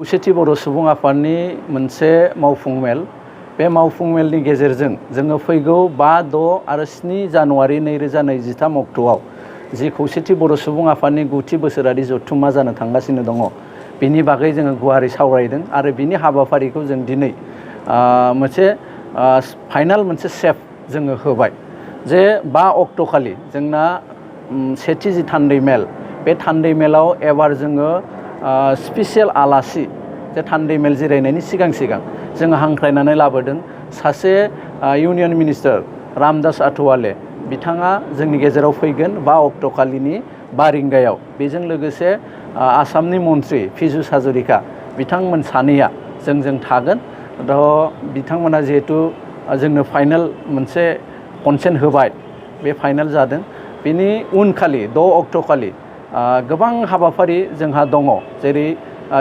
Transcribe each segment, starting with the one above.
खौसेथि बर' सुबुं आफादनि मोनसे मावफुं मेल बे मावफुं मेलनि गेजेरजों जोङो फैगौ 5, 6 आरो 7 जानुवारि 2023 अक्ट'आव जि खौसेथि बर' सुबुं आफादनि 9थि बोसोरारि जथुम्मा जानो थांगासिनो दङ बिनि बागै जोङो गुवारै सावरायदों आरो बिनि हाबाफारिखौ जों दिनै मोनसे फाइनाल मोनसे सेप जोङो होबाय जे 5 अक्ट'खालि जोंना सेथि जि थान्दै मेल बे थान्दै मेलाव एबार जोङो स्पेसियेल आलासि जे थान्दै मेल जिरायनायनि सिगां जोङो हांख्रायनानै लाबोदों सासे इउनियन मिनिस्टार रामदास आठवाले बिथाङा जोंनि गेजेराव फैगोन 5 अक्ट'खालिनि 5 रिंगायाव बेजों लोगोसे आसामनि मन्त्रि पीयूष हाजरिका बिथांमोन सानैया जोंजों थागोन बिथांमोना जिहेतु जोंनो फाइनाल मोनसे कनसेन्ट होबाय बे फाइनाल जादों बिनि उनखालि 6 अक्ट'खालि गोबां हाबाफारि जोंहा दङ जेरै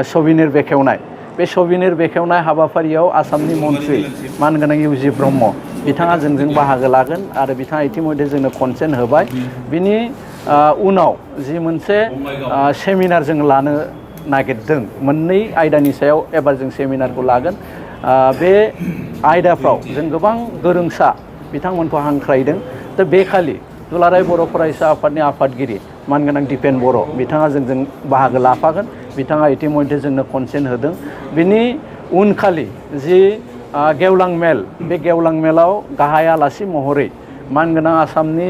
सबिनेर बेखेवनाय बे सबिनेर बेखेवनाय हाबाफारियाव आसामनि मन्त्रि मानगोनां इउजि ब्रह्म बिथाङा जोंजों बाहागो लागोन आरो बिथाङा इतिमধ্যे जोंनो कनसेन्ट होबाय बिनि उनाव जि मोनसे सेमिनार जों लानो नागिरदों मोननै आयदानि सायाव एबार जों सेमिनारखौ लागोन बे आयदाफ्राव जों गोबां गोरोंसा बिथांमोनखौ हांख्रायदों दा बेखालि दुलाराय बर' फरायसा आफादनि आफादगिरि मानगोनां दिपेन बर' बिथाङा जोंजों बाहागो लाफागोन बिथाङा इतिमধ্যे जोंनो कनसेन्ट होदों बिनि उनखालि जि गेवलां मेल बे गेवलां मेलाव गाहाय आलासि महरै मानगोनां आसामनि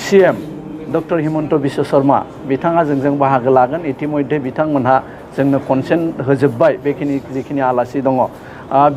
CM डक्टर हिमन्त बिश्व शर्मा बिथाङा जोंजों बाहागो लागोन इतिमধ্যे बिथांमोनहा जोंनो कनसेन्ट होजोब्बाय बेखिनि जिखिनि आलासि दङ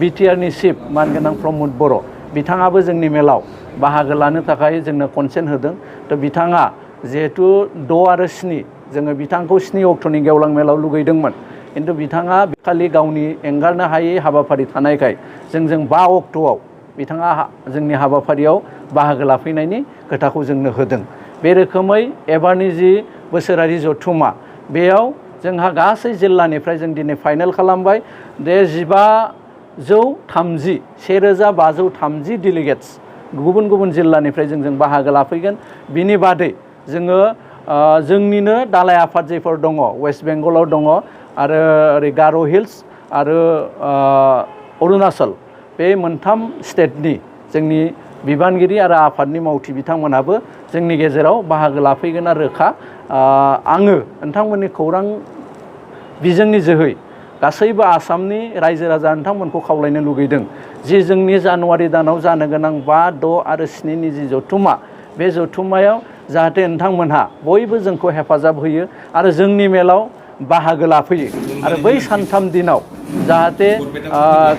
BTRनि चिफ मानगोनां प्रमद बर' बिथाङाबो जोंनि मेलाव बाहागो लानो थाखाय जोंनो कनसेन्ट होदों थ' बिथाङा जिहेतु 6 आरो 7 जोङो बिथांखौ 7 अक्ट'नि गेवलां मेलाव लुगैदोंमोन खिन्थु बिथाङा खालि गावनि एंगारनो हायै हाबाफारि थानायखाय जों 5 अक्ट'आव बिथाङा जोंनि हाबाफारियाव बाहागो लाफैनायनि खोथाखौ जोंनो होदों बे रोखोमै एबारनि जि बोसोरारि जथुम्मा बेयाव जोंहा गासै जिल्लानिफ्राय जों दिनै फाइनाल खालामबाय दे 1530 डेलिगेट्स गुबुन गुबुन जिल्लानिफ्राय जों बाहागो लाफैगोन बिनि बादै जोङो जोंनिनो दालाय आफाद जेफोर दङ वेस्ट बेंगलाव दङ आरो ओरै गार' हिल्स आरो अरुणाचल बे मोनथाम स्टेटनि जोंनि बिबानगिरि आरो आफादनि मावथि बिथांमोनाबो जोंनि गेजेराव बाहागो लाफैगोन आरो रोखा आङो नोंथांमोननि खौरां बिजोंनि जोहै गासैबो आसामनि रायजो राजा नोंथांमोनखौ खावलायनो लुगैदों जि जोंनि जानुवारि दानाव जानो गोनां 5, 6 आरो 7नि जि जथुम्मा बे जथुम्मायाव जाहाथे नोंथांमोनहा बयबो जोंखौ हेफाजाब होयो आरो जोंनि मेलाव बाहागो लाफैयो आरो बै सानथाम दिनाव जाहाथे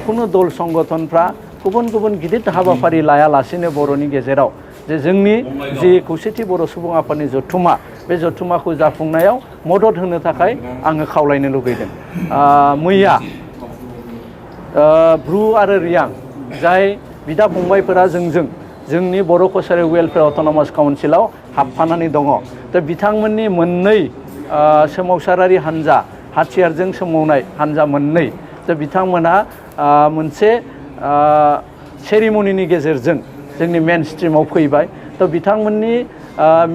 कुनु दल संगठनफ्रा गुबुन गुबुन गिदिर हाबाफारि लायालासिनो बर'नि गेजेराव जे जोंनि जि खौसेथि बर' सुबुं आफादनि जथुम्मा बे जथुम्माखौ जाफुंनायाव मदद होनो थाखाय आङो खावलायनो लुगैदों मैया ब्रु आरो रियां जाय बिदा फंबायफोरा जोंनि बर' कसारि वेलफेयार अट'नमास काउन्सिलाव हाबफानानै दङ दा बिथांमोननि मोननै सोमावसारारि हान्जा हाथियारजों सोमावनाय हान्जा मोननै दा बिथांमोनहा मोनसे सेरिमनिनि गेजेरजों जोंनि मेन स्ट्रिमाव फैबाय थ' बिथांमोननि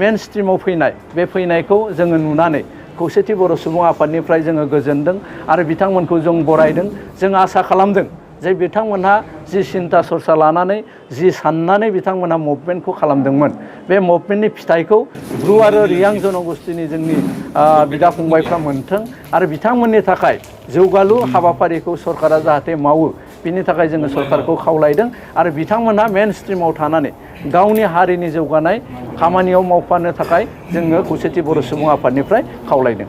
मेन स्ट्रिमाव फैनाय बे फैनायखौ जोङो नुनानै खौसेथि बर' सुबुं आफादनिफ्राय जोङो गोजोनदों आरो बिथांमोनखौ जों बरायदों जों आसा खालामदों जे बिथांमोनहा जि सिन्था सरसा लानानै जि साननानै बिथांमोनहा मुभमेन्टखौ खालामदोंमोन बे मुभमेन्टनि फिथाइखौ ब्रु आरो रियां जनगोष्ठीनि जोंनि बिदा फंबायफ्रा मोनथों आरो बिथांमोननि थाखाय जौगालु हाबाफारिखौ सरकारा जाहाथे मावो बिनि थाखाय जोङो सरकारखौ खावलायदों आरो बिथांमोनहा मेन स्ट्रिमाव थानानै गावनि हारिनि जौगानाय खामानियाव मावफानो थाखाय जोङो खौसेथि बर' सुबुं आफादनिफ्राय खावलायदों